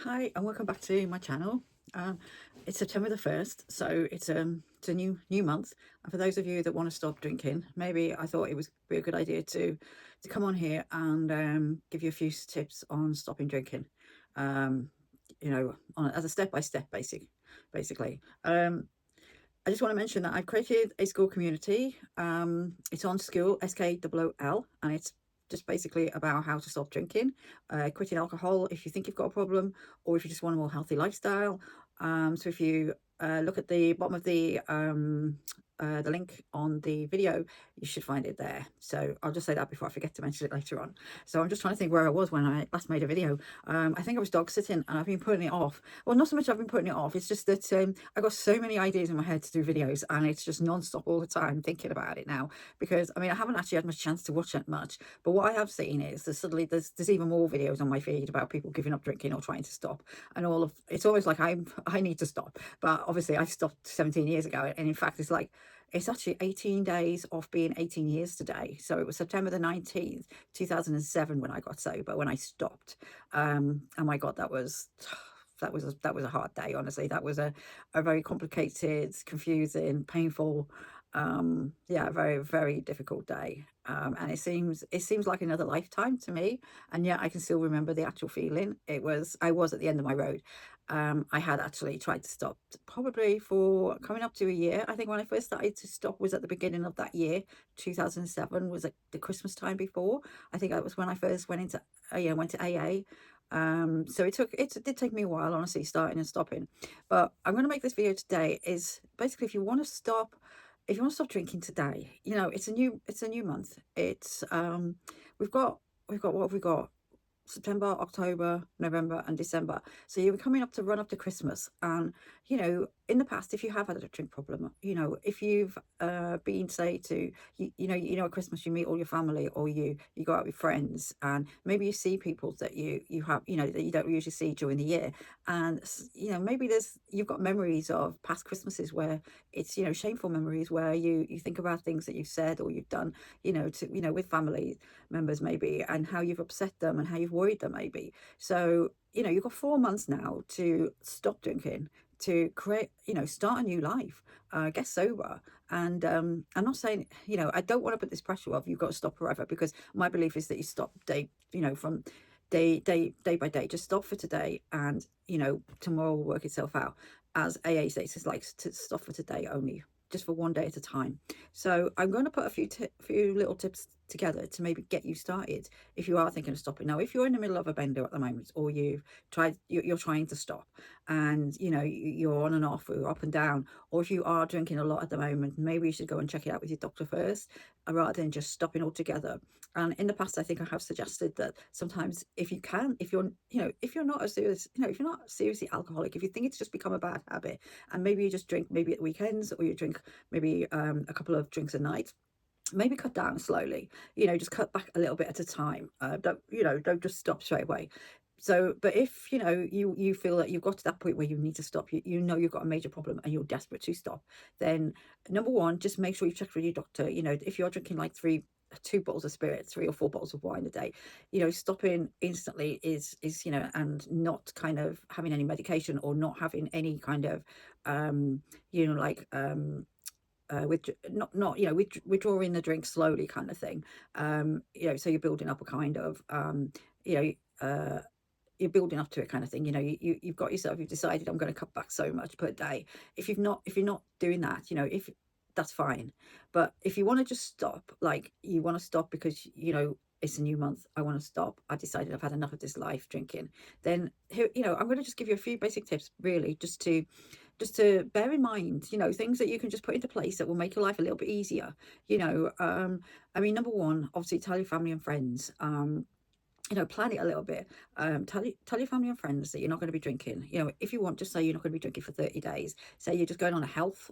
Hi and welcome back to my channel. Um, it's September the 1st, so it's a new month. And for those of you that want to stop drinking, maybe I thought it was be a good idea to come on here and give you a few tips on stopping drinking. Um, as a step-by-step basically. I just want to mention that I've created a school community. It's on School, SKOOL, and it's just basically about how to stop drinking, quitting alcohol if you think you've got a problem, or if you just want a more healthy lifestyle. So if you look at the bottom of the link on the video, you should find it there. So I'll just say that before I forget to mention it later on. So I'm just trying to think where I was when I last made a video. I think I was dog sitting and I've been putting it off. Well, not so much I've been putting it off. It's just that I got so many ideas in my head to do videos, and it's just non-stop all the time thinking about it now. Because I mean, I haven't actually had much chance to watch it much, but what I have seen is there's even more videos on my feed about people giving up drinking or trying to stop, and all of it's almost like I need to stop. But obviously, I stopped 17 years ago, and in fact, it's actually 18 days off being 18 years today. So it was September the 19th, 2007 when I got sober, when I stopped. Oh my God, that was a hard day. Honestly, that was a very complicated, confusing, painful, yeah, very, very difficult day. And it seems like another lifetime to me. And yet I can still remember the actual feeling. I was at the end of my road. I had actually tried to stop probably for coming up to a year. I think when I first started to stop was at the beginning of that year. 2007 was at the Christmas time before. I think that was when I first went into went to AA. So it did take me a while, honestly, starting and stopping. But I'm going to make this video today is basically if you want to stop drinking today, it's a new month. We've got what have we got? September, October, November, and December. So you're coming up to run up to Christmas. And, in the past, if you have had a drink problem, if you've been, say, at Christmas, you meet all your family, or you go out with friends, and maybe you see people that you have, that you don't usually see during the year. And, maybe you've got memories of past Christmases where it's, shameful memories where you think about things that you've said or you've done, with family members maybe, and how you've upset them and how you've worried them maybe. So you've got 4 months now to stop drinking, to create, start a new life, get sober. And I'm not saying, I don't want to put this pressure of you've got to stop forever, because my belief is that you stop from day by day. Just stop for today, and tomorrow will work itself out. As AA states, it's like to stop for today only, just for one day at a time. So I'm going to put a few little tips together to maybe get you started if you are thinking of stopping. Now, if you're in the middle of a bender at the moment, or you're trying to stop, and you're on and off, or up and down, or if you are drinking a lot at the moment, maybe you should go and check it out with your doctor first, rather than just stopping altogether. And in the past, I think I have suggested that sometimes, if you can, if you're not a serious, if you're not seriously alcoholic, if you think it's just become a bad habit, and maybe you just drink maybe at weekends, or you drink maybe a couple of drinks a night, maybe cut down slowly, just cut back a little bit at a time. Don't just stop straight away. So, but if you feel that you've got to that point where you need to stop, you've got a major problem and you're desperate to stop, then number one, just make sure you check with your doctor. If you're drinking like 2 bottles of spirits, 3 or 4 bottles of wine a day, stopping instantly and not kind of having any medication, or not having any kind of like with not withdrawing the drink slowly, kind of thing. So you're building up a kind of you know you're building up to it, kind of thing. You've got yourself, you've decided, I'm going to cut back so much per day. If you're not doing that, if that's fine. But if you want to just stop, like you want to stop because it's a new month, I want to stop, I decided I've had enough of this life drinking, then here, I'm going to just give you a few basic tips, really, just to bear in mind, things that you can just put into place that will make your life a little bit easier. I mean, number one, obviously, tell your family and friends. Plan it a little bit. Tell your family and friends that you're not going to be drinking. If you want, just say you're not going to be drinking for 30 days. Say you're just going on a health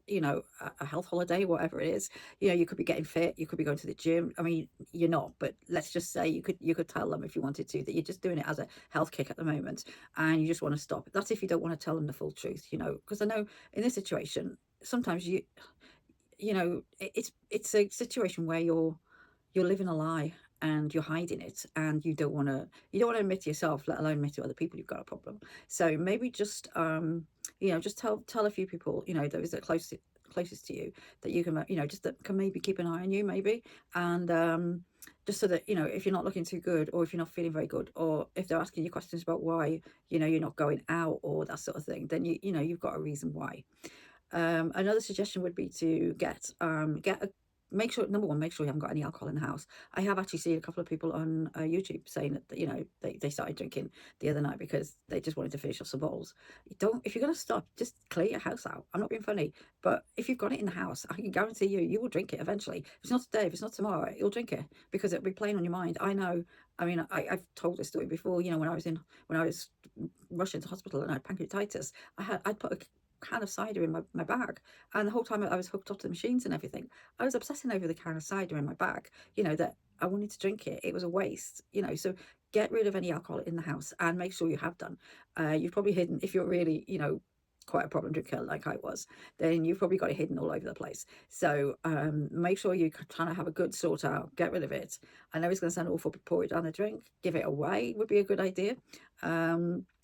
holiday, whatever it is. You could be getting fit, you could be going to the gym. I mean, you're not, but let's just say you could tell them, if you wanted to, that you're just doing it as a health kick at the moment, and you just want to stop. That's if you don't want to tell them the full truth, because I know in this situation, sometimes it's a situation where you're living a lie, and you're hiding it, and you don't want to admit to yourself, let alone admit to other people you've got a problem. So maybe just just tell a few people, those that are closest to you, that you can, just that can maybe keep an eye on you, maybe. And just so that, if you're not looking too good, or if you're not feeling very good, or if they're asking you questions about why, you're not going out, or that sort of thing, then you've got a reason why. Another suggestion would be to get a make sure, number one, make sure you haven't got any alcohol in the house. I have actually seen a couple of people on YouTube saying that, they started drinking the other night because they just wanted to finish off some bottles. You don't If you're going to stop, just clear your house out. I'm not being funny, but if you've got it in the house, I can guarantee you will drink it eventually. If it's not today, if it's not tomorrow, you'll drink it because it'll be playing on your mind. I know. I mean, I've told this story before. When I was rushed into hospital and I had pancreatitis, I'd put a can of cider in my bag, and the whole time I was hooked up to the machines and everything, I was obsessing over the can of cider in my bag, that I wanted to drink it. It was a waste, so get rid of any alcohol in the house, and make sure you have done. You've probably hidden, if you're really, quite a problem drinker like I was, then you've probably got it hidden all over the place. So make sure you kind of have a good sort out, get rid of it. I know it's going to sound awful, but pour it down the drink, give it away would be a good idea.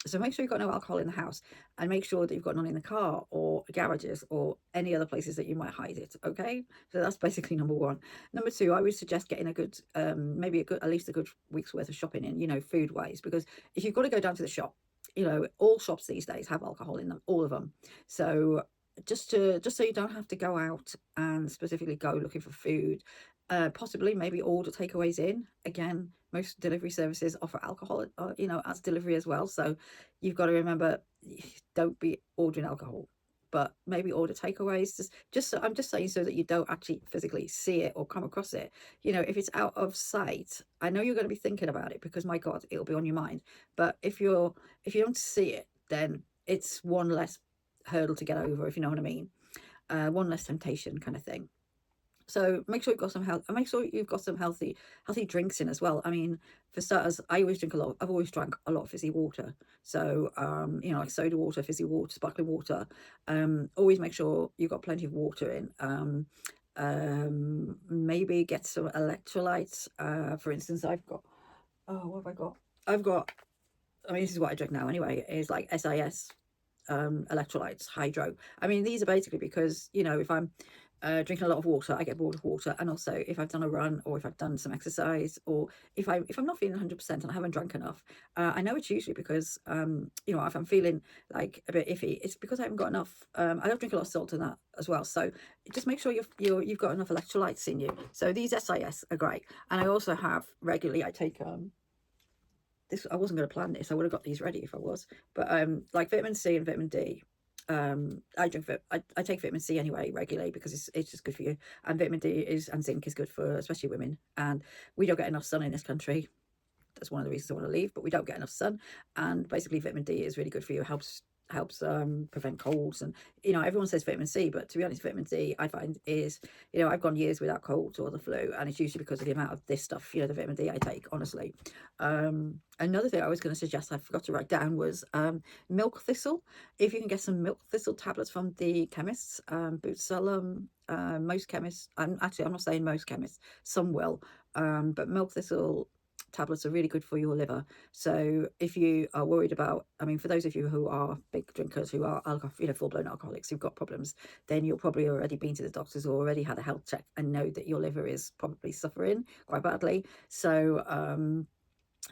So make sure you've got no alcohol in the house, and make sure that you've got none in the car or garages or any other places that you might hide it. Okay, so that's basically number one. Number two, I would suggest getting a good, maybe at least a good week's worth of shopping in, food wise, because if you've got to go down to the shop, all shops these days have alcohol in them, all of them. So just so you don't have to go out and specifically go looking for food, possibly maybe order takeaways in. Again, most delivery services offer alcohol, as delivery as well. So you've got to remember, don't be ordering alcohol, but maybe order takeaways. I'm just saying, so that you don't actually physically see it or come across it. If it's out of sight, I know you're going to be thinking about it because, my God, it'll be on your mind. But if you don't see it, then it's one less hurdle to get over, if you know what I mean. One less temptation, kind of thing. So make sure you've got some health, and make sure you've got some healthy drinks in as well. I mean, for starters, I've always drank a lot of fizzy water. So like soda water, fizzy water, sparkling water. Always make sure you've got plenty of water in. Maybe get some electrolytes. For instance, what have I got? I mean, this is what I drink now anyway, is like SIS electrolytes, hydro. I mean, these are basically because, if I'm drinking a lot of water, I get bored of water. And also, if I've done a run, or if I've done some exercise, or if I'm not feeling 100% and I haven't drank enough, I know it's usually because, if I'm feeling like a bit iffy, it's because I haven't got enough. I don't drink a lot of salt in that as well. So just make sure you've got enough electrolytes in you. So these SIS are great. And I also have regularly, I take this, I wasn't going to plan this. I would have got these ready if I was. But like vitamin C and vitamin D. I take vitamin C anyway regularly because it's just good for you. And vitamin D and zinc is good for especially women. And we don't get enough sun in this country. That's one of the reasons I want to leave. But we don't get enough sun. And basically, vitamin D is really good for you. Helps prevent colds. And everyone says vitamin C, but to be honest, vitamin D I find is, I've gone years without colds or the flu, and it's usually because of the amount of this stuff, the vitamin D I take, honestly. Another thing I was going to suggest, I forgot to write down, was milk thistle. If you can get some milk thistle tablets from the chemists, Boots sell them. Most chemists, I'm not saying most chemists, some will, but milk thistle tablets are really good for your liver. So if you are worried about, I mean, for those of you who are big drinkers, who are full-blown alcoholics, who've got problems, then you'll probably already been to the doctors or already had a health check and know that your liver is probably suffering quite badly. So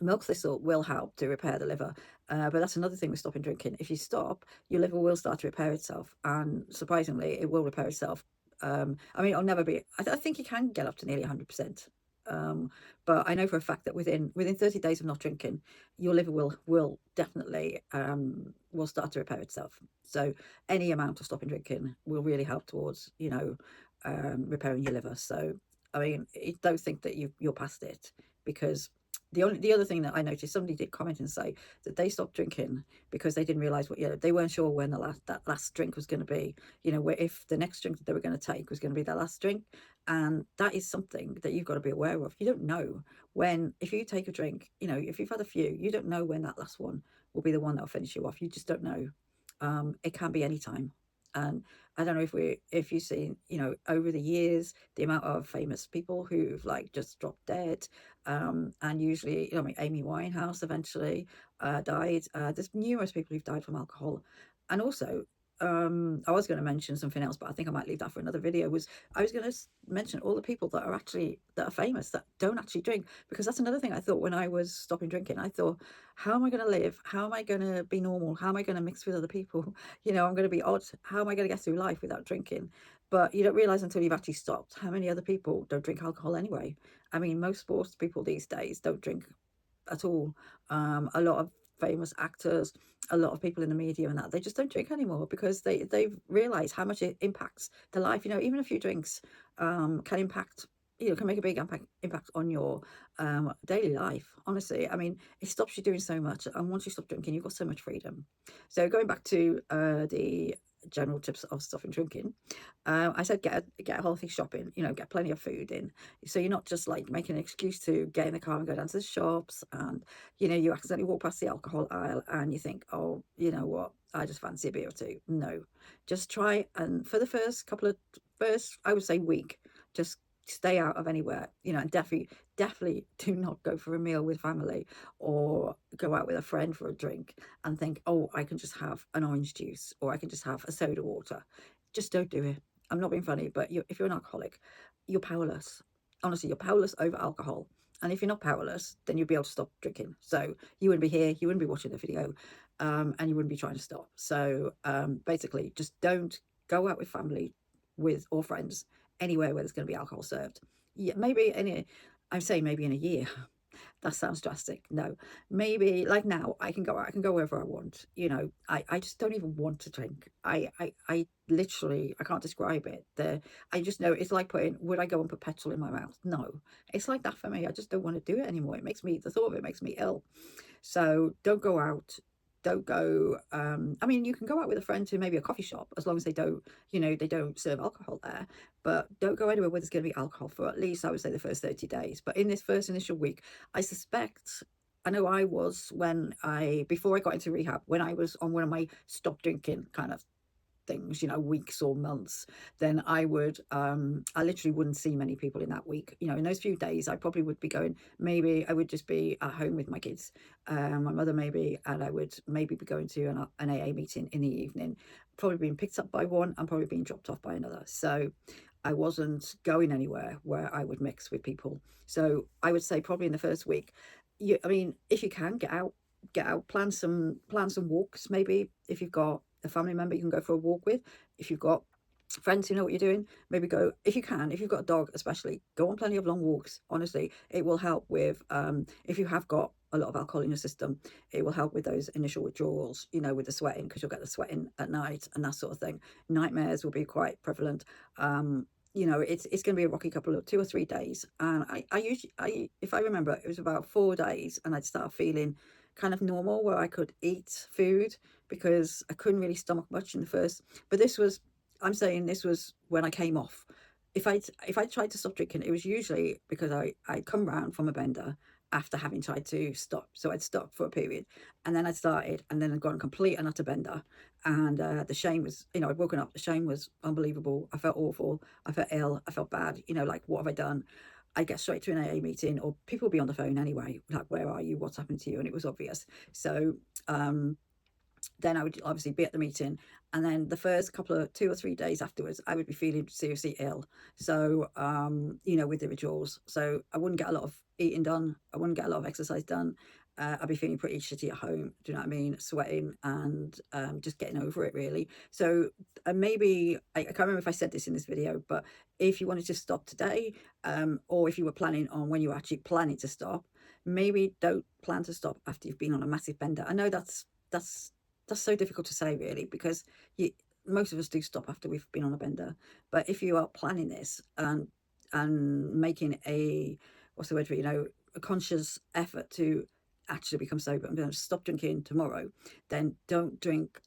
milk thistle will help to repair the liver. But that's another thing with stopping drinking. If you stop, your liver will start to repair itself, and surprisingly, it will repair itself. I mean, it'll never be, I think you can get up to nearly 100%. But I know for a fact that within 30 days of not drinking, your liver will definitely will start to repair itself. So any amount of stopping drinking will really help towards repairing your liver. So I mean, don't think that you're past it, because the other thing that I noticed, somebody did comment and say that they stopped drinking because they didn't realize they weren't sure when that last drink was going to be, where if the next drink that they were going to take was going to be their last drink. And that is something that you've got to be aware of. You don't know when, if you take a drink, if you've had a few, you don't know when that last one will be the one that'll finish you off. You just don't know. It can be any time. And I don't know if you've seen, over the years, the amount of famous people who've like just dropped dead. And usually, I mean, Amy Winehouse eventually died. There's numerous people who've died from alcohol. And also, I was going to mention something else, but I think I might leave that for another video. I was going to mention all the people that are famous that don't actually drink, because that's another thing I thought when I was stopping drinking. I thought, how am I going to live? How am I going to be normal? How am I going to mix with other people? I'm going to be odd. How am I going to get through life without drinking? But you don't realize until you've actually stopped how many other people don't drink alcohol anyway. I mean, most sports people these days don't drink at all. A lot of famous actors, a lot of people in the media and that, they just don't drink anymore because they've realized how much it impacts their life. Even a few drinks can impact, can make a big impact on your daily life. Honestly, I mean, it stops you doing so much, and once you stop drinking, you've got so much freedom. So going back to the general tips of stopping drinking, I said get a healthy shopping, get plenty of food in, so you're not just like making an excuse to get in the car and go down to the shops, and you accidentally walk past the alcohol aisle and you think, oh, you know what, I just fancy a beer or two. No, just try, and for the first, I would say, week, just stay out of anywhere, and definitely do not go for a meal with family or go out with a friend for a drink and think, oh, I can just have an orange juice or I can just have a soda water. Just don't do it. I'm not being funny, but if you're an alcoholic, you're powerless. Honestly, you're powerless over alcohol. And if you're not powerless, then you'll be able to stop drinking. So you wouldn't be here, you wouldn't be watching the video, and you wouldn't be trying to stop. So basically, just don't go out with family, or friends, anywhere where there's going to be alcohol served. Yeah, I'm saying maybe in a year. That sounds drastic. No, maybe like now I can go out, I can go wherever I want. I just don't even want to drink. I literally, I can't describe it. I just know it's like would I go and put petrol in my mouth? No, it's like that for me. I just don't want to do it anymore. The thought of it makes me ill. So don't go out. Don't go. I mean, you can go out with a friend to maybe a coffee shop, as long as they don't serve alcohol there. But don't go anywhere where there's going to be alcohol for at least, I would say, the first 30 days. But in this first initial week, I suspect, I know I was before I got into rehab, when I was on one of my stop drinking kind of things, weeks or months, then I literally wouldn't see many people in that week. In those few days, I probably would be going, maybe I would just be at home with my kids, my mother maybe, and I would maybe be going to an AA meeting in the evening, probably being picked up by one and probably being dropped off by another. So I wasn't going anywhere where I would mix with people. So I would say probably in the first week, I mean, if you can get out, plan some walks. Maybe if you've got a family member you can go for a walk with, if you've got friends who know what you're doing, maybe go, if you can, if you've got a dog especially, go on plenty of long walks. Honestly, it will help with if you have got a lot of alcohol in your system, it will help with those initial withdrawals, with the sweating, because you'll get the sweating at night and that sort of thing. Nightmares will be quite prevalent. It's going to be a rocky couple of 2 or 3 days, and I usually, if I remember, it was about 4 days and I'd start feeling kind of normal, where I could eat food, because I couldn't really stomach much in the first. But I'm saying this was when I came off. If I tried to stop drinking, it was usually because I'd come round from a bender after having tried to stop. So I'd stopped for a period, and then I'd started, and then I'd gone complete and utter bender. And the shame was, I'd woken up, the shame was unbelievable. I felt awful. I felt ill. I felt bad. Like, what have I done? I get straight to an AA meeting, or people would be on the phone anyway, like, where are you? What's happened to you? And it was obvious. So then I would obviously be at the meeting, and then the first couple of 2 or 3 days afterwards, I would be feeling seriously ill. So with the withdrawals, so I wouldn't get a lot of eating done, I wouldn't get a lot of exercise done. I'd be feeling pretty shitty at home, do you know what I mean, sweating, and just getting over it, really. So maybe I can't remember if I said this in this video, but if you wanted to stop today, or if you were planning on, when you were actually planning to stop, maybe don't plan to stop after you've been on a massive bender. I know that's so difficult to say, really, because most of us do stop after we've been on a bender. But if you are planning this and making what's the word for it, a conscious effort to actually become sober and stop drinking tomorrow, then don't drink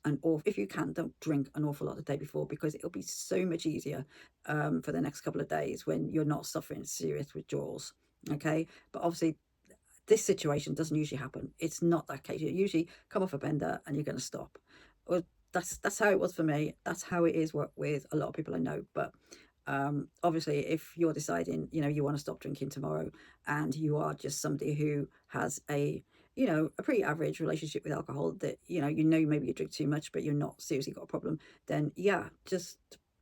if you can, don't drink an awful lot the day before, because it'll be so much easier for the next couple of days when you're not suffering serious withdrawals. Okay, but obviously this situation doesn't usually happen. It's not that case. You usually come off a bender and you're going to stop. Or that's how it was for me. That's how it is with a lot of people I know. But obviously, if you're deciding, you want to stop drinking tomorrow, and you are just somebody who has a pretty average relationship with alcohol, that maybe you drink too much, but you're not seriously got a problem, then yeah, just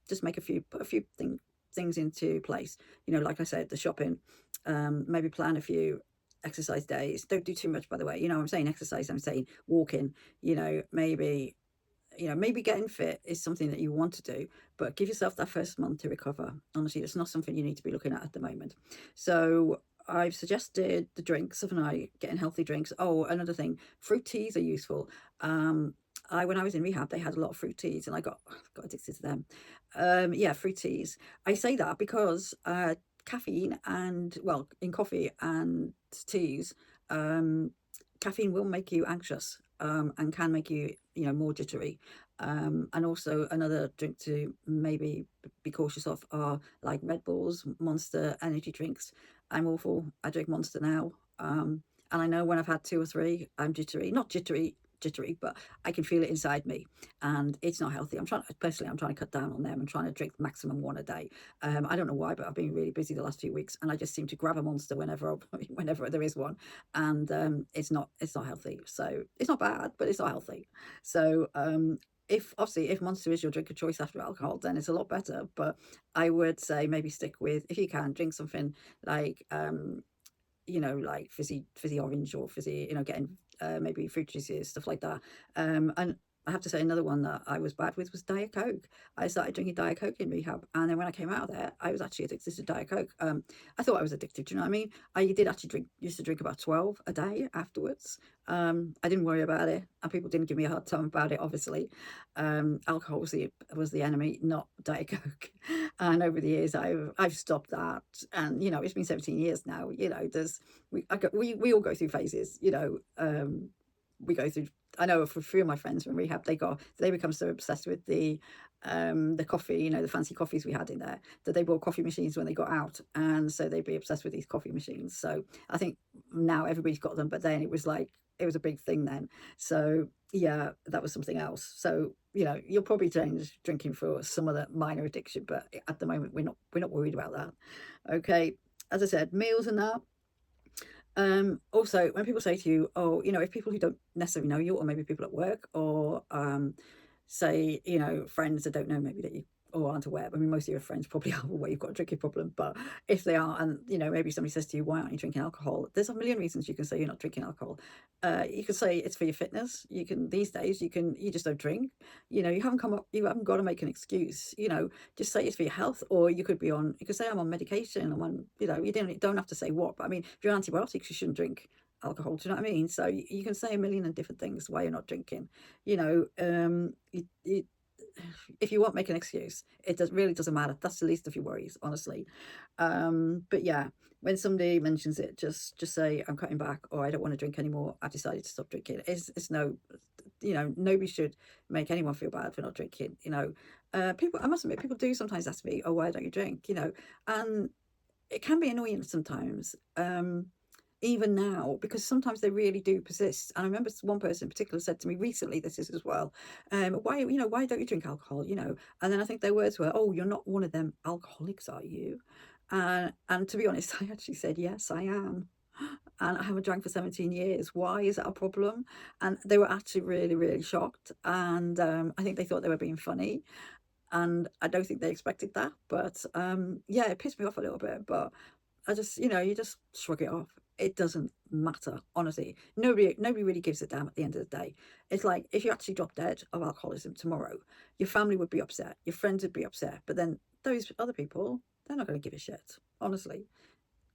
put a few things into place. Like I said, the shopping, maybe plan a few exercise days. Don't do too much, by the way. I'm saying exercise, I'm saying walking. Maybe maybe getting fit is something that you want to do, but give yourself that first month to recover. Honestly, it's not something you need to be looking at the moment. So I've suggested the drinks, haven't I? Getting healthy drinks. Oh, another thing, fruit teas are useful. When I was in rehab, they had a lot of fruit teas, and I got addicted to them. Yeah, fruit teas. I say that because caffeine and, well, in coffee and teas, um, caffeine will make you anxious, and can make you more jittery. And also another drink to maybe be cautious of are like Red Bulls, Monster, energy drinks. I'm awful. I drink Monster now. And I know when I've had two or three, I'm jittery. Not jittery, but I can feel it inside me, and it's not healthy. I'm trying to cut down on them and trying to drink maximum one a day. I don't know why, but I've been really busy the last few weeks, and I just seem to grab a Monster whenever there is one, and it's not healthy. So it's not bad, but it's not healthy. So if Monster is your drink of choice after alcohol, then it's a lot better. But I would say maybe stick with, if you can, drink something like like fizzy orange, or fizzy, getting maybe fruit juices, stuff like that. And I have to say, another one that I was bad with was Diet Coke. I started drinking Diet Coke in rehab, and then when I came out of there, I was actually addicted to Diet Coke. I thought I was addicted. Do you know what I mean? I did actually used to drink about 12 a day afterwards. I didn't worry about it, and people didn't give me a hard time about it. Obviously, alcohol was the enemy, not Diet Coke. And over the years, I've stopped that, and it's been 17 years now. We all go through phases. We go through. I know for a few of my friends from rehab, they become so obsessed with the coffee, the fancy coffees we had in there, that they bought coffee machines when they got out, and so they'd be obsessed with these coffee machines. So I think now everybody's got them, but then it was a big thing then. So yeah, that was something else. So you'll probably change drinking for some other minor addiction, but at the moment we're not worried about that. Okay, as I said, meals and that. Also, when people say to you, oh, if people who don't necessarily know you, or maybe people at work, or say, friends that don't know maybe that you, or aren't aware. I mean, most of your friends probably are aware you've got a drinking problem, but if they are, and maybe somebody says to you, why aren't you drinking alcohol? There's a million reasons you can say you're not drinking alcohol. You can say it's for your fitness. These days you just don't drink. You haven't got to make an excuse. Just say it's for your health, or you could say I'm on medication. I'm on, you don't have to say what, but I mean, if you're on antibiotics, you shouldn't drink alcohol. Do you know what I mean? So you can say a million and different things why you're not drinking. If you won't make an excuse, really doesn't matter. That's the least of your worries, honestly. But yeah, when somebody mentions it, just say I'm cutting back, or I don't want to drink anymore. I've decided to stop drinking. It's no, nobody should make anyone feel bad for not drinking. People, I must admit, people do sometimes ask me, oh, why don't you drink? And it can be annoying sometimes. Even now, because sometimes they really do persist. And I remember one person in particular said to me recently, this is as well, why don't you drink alcohol? And then I think their words were, oh, you're not one of them alcoholics, are you? And to be honest, I actually said, yes, I am. And I haven't drank for 17 years. Why is that a problem? And they were actually really, really shocked. And I think they thought they were being funny. And I don't think they expected that. But yeah, it pissed me off a little bit. But I just, you just shrug it off. It doesn't matter, honestly. Nobody really gives a damn at the end of the day. It's like, if you actually drop dead of alcoholism tomorrow, your family would be upset, your friends would be upset, but then those other people, they're not going to give a shit, honestly.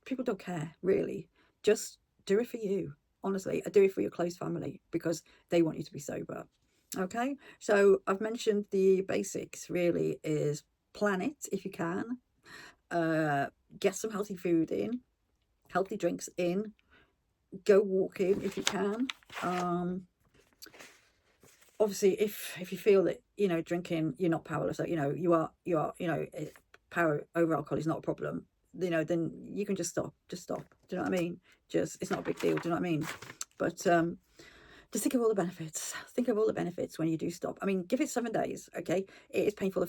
People don't care, really. Just do it for you, honestly. Do it for your close family, because they want you to be sober. Okay, so I've mentioned the basics. Really is plan it if you can. Get some healthy food in, healthy drinks in, go walking if you can. Obviously, if you feel that drinking, you're not powerless, so power over alcohol is not a problem, then you can just stop. Do you know what I mean? It's not a big deal. Do you know what I mean? But just think of all the benefits. Think of all the benefits when you do stop. I mean, give it 7 days, okay? It is painful the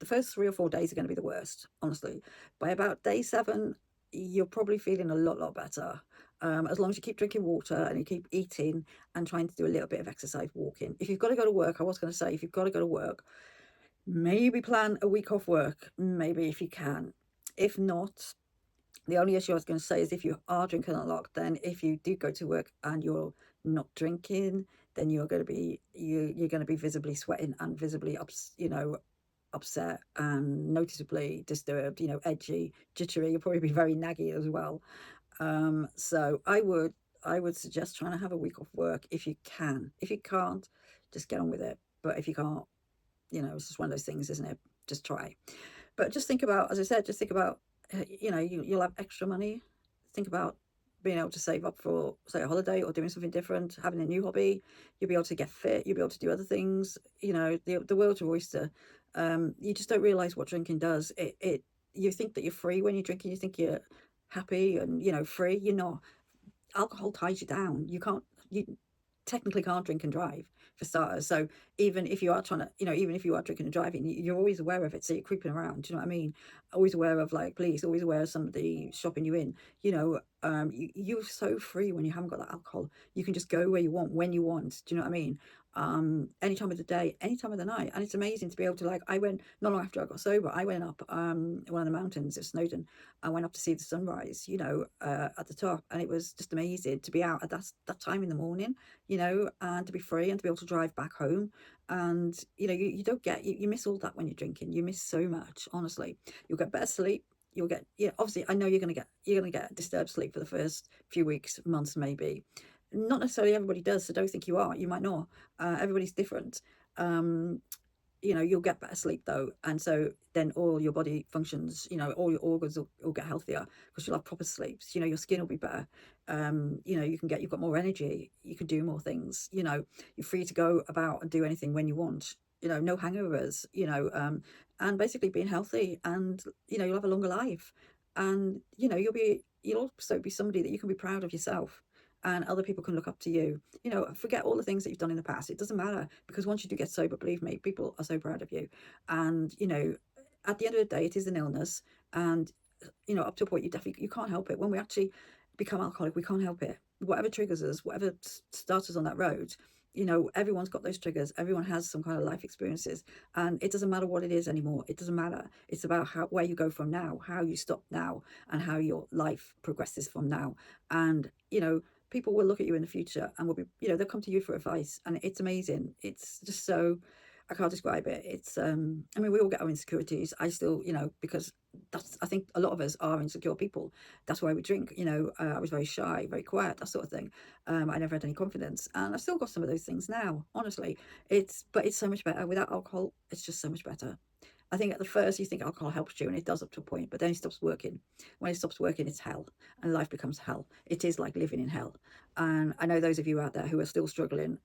first 3 or 4 days are going to be the worst, honestly. By about day 7, you're probably feeling a lot better. As long as you keep drinking water and you keep eating and trying to do a little bit of exercise, walking. If you've got to go to work, I was going to say, if you've got to go to work, maybe plan a week off work, maybe if you can. If not, the only issue I was going to say is if you are drinking a lot, then if you do go to work and you're not drinking, then you're going to be visibly sweating and visibly upset and noticeably disturbed, edgy, jittery. You'll probably be very naggy as well. So I would suggest trying to have a week off work if you can. If you can't, just get on with it. But if you can't, it's just one of those things, isn't it? Just try. But just think about, as I said, just think about, you'll have extra money. Think about being able to save up for, say, a holiday or doing something different, having a new hobby. You'll be able to get fit. You'll be able to do other things. The world's your oyster. You just don't realize what drinking does. You think that you're free when you're drinking. You think you're happy and free. You're not. Alcohol ties you down. You technically can't drink and drive for starters. So even if you are trying to, even if you are drinking and driving, you're always aware of it. So you're creeping around. Do you know what I mean? Always aware of like police. Always aware of somebody shopping you in. You're so free when you haven't got that alcohol. You can just go where you want when you want. Do you know what I mean? Any time of the day, any time of the night, and it's amazing to be able to, like, I went not long after I got sober. I went up one of the mountains of Snowdon. I went up to see the sunrise, at the top, and it was just amazing to be out at that time in the morning, and to be free and to be able to drive back home. And you don't get you miss all that when you're drinking. You miss so much, honestly. You'll get better sleep. You'll get, obviously, I know you're gonna get disturbed sleep for the first few weeks, months, maybe. Not necessarily everybody does, so don't think you are. You might not. Everybody's different. Um, you'll get better sleep though, and so then all your body functions, all your organs will get healthier because you'll have proper sleeps. Your skin will be better. You've got more energy. You can do more things. You're free to go about and do anything when you want. No hangovers. And basically being healthy, and you'll have a longer life, and you'll also be somebody that you can be proud of yourself, and other people can look up to you. Forget all the things that you've done in the past. It doesn't matter, because once you do get sober, believe me, people are so proud of you. And at the end of the day, it is an illness, and up to a point, you can't help it. When we actually become alcoholic, we can't help it. Whatever triggers us, whatever starts us on that road, everyone's got those triggers. Everyone has some kind of life experiences, and it doesn't matter what it is anymore. It doesn't matter. It's about where you go from now, how you stop now, and how your life progresses from now. And people will look at you in the future and will be, they'll come to you for advice, and it's amazing. It's just so, I can't describe it. It's I mean, we all get our insecurities. I still, because I think a lot of us are insecure people. That's why we drink. I was very shy, very quiet, that sort of thing. I never had any confidence, and I've still got some of those things now, honestly. But it's so much better without alcohol. It's just so much better. I think at the first you think alcohol helps you, and it does up to a point, but then it stops working. When it stops working, it's hell, and life becomes hell. It is like living in hell. And I know those of you out there who are still struggling,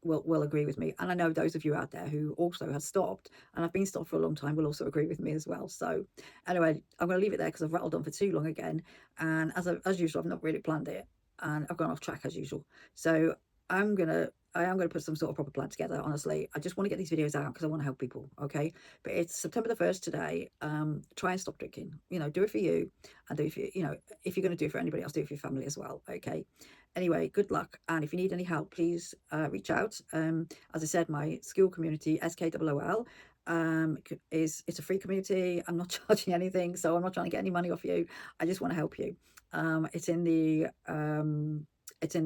will agree with me. And I know those of you out there who also have stopped and have been stopped for a long time will also agree with me as well. So anyway, I'm going to leave it there because I've rattled on for too long again. And as usual, I've not really planned it, and I've gone off track as usual. So I am gonna put some sort of proper plan together. Honestly, I just want to get these videos out because I want to help people. Okay, but it's September the 1st today. Try and stop drinking. Do it for you, and do it for if you're going to do it for anybody else, do it for your family as well. Okay. Anyway, good luck, and if you need any help, please reach out. As I said, my school community, SKOOL, it's a free community. I'm not charging anything, so I'm not trying to get any money off you. I just want to help you. It's in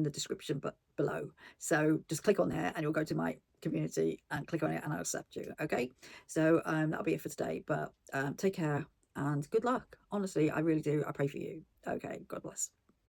the description but below, so just click on there and you'll go to my community and click on it and I'll accept you. Okay, so that'll be it for today, but take care and good luck. Honestly, I really do. I pray for you. Okay, God bless.